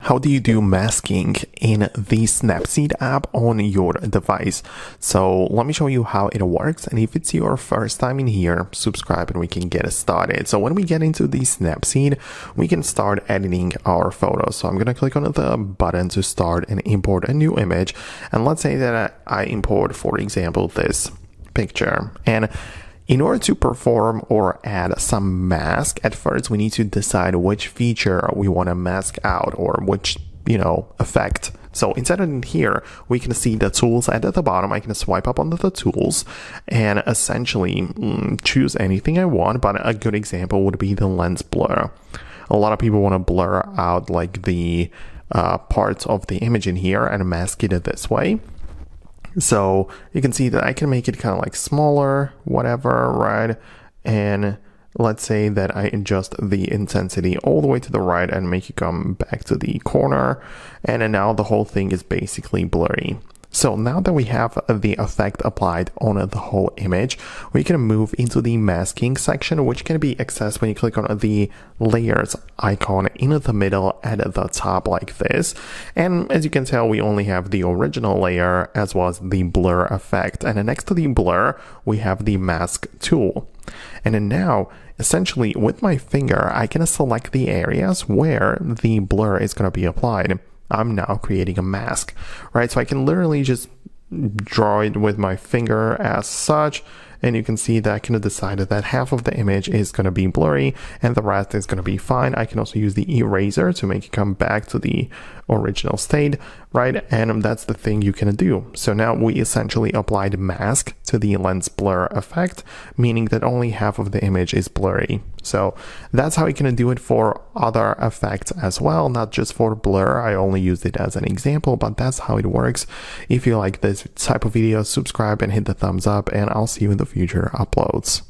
how do you do masking in the Snapseed app on your device? So let me show you how it works, and if it's your first time in here, subscribe and we can get started. So when we get into the Snapseed, we can start editing our photos. So I'm going to click on the button to start and import a new image, and let's say that I import, for example, this picture. And in order to perform or add some mask, at first we need to decide which feature we want to mask out, or which, effect. So instead of in here, we can see the tools at the bottom. I can swipe up onto the tools and essentially choose anything I want, but a good example would be the lens blur. A lot of people want to blur out like the parts of the image in here and mask it this way. So you can see that I can make it kind of like smaller, whatever, right? And let's say that I adjust the intensity all the way to the right and make it come back to the corner. And then now the whole thing is basically blurry. So now that we have the effect applied on the whole image, we can move into the masking section, which can be accessed when you click on the layers icon in the middle at the top like this. And as you can tell, we only have the original layer as well as the blur effect. And then next to the blur, we have the mask tool. And then now, essentially with my finger, I can select the areas where the blur is going to be applied. I'm now creating a mask, right? So I can literally just draw it with my finger as such, and you can see that I can decide that half of the image is going to be blurry and the rest is going to be fine. I can also use the eraser to make it come back to the original state, right? And that's the thing you can do. So now we essentially applied mask to the lens blur effect, meaning that only half of the image is blurry. So that's how you can do it for other effects as well, not just for blur. I only used it as an example, but that's how it works. If you like this type of video, subscribe and hit the thumbs up, and I'll see you in the future uploads.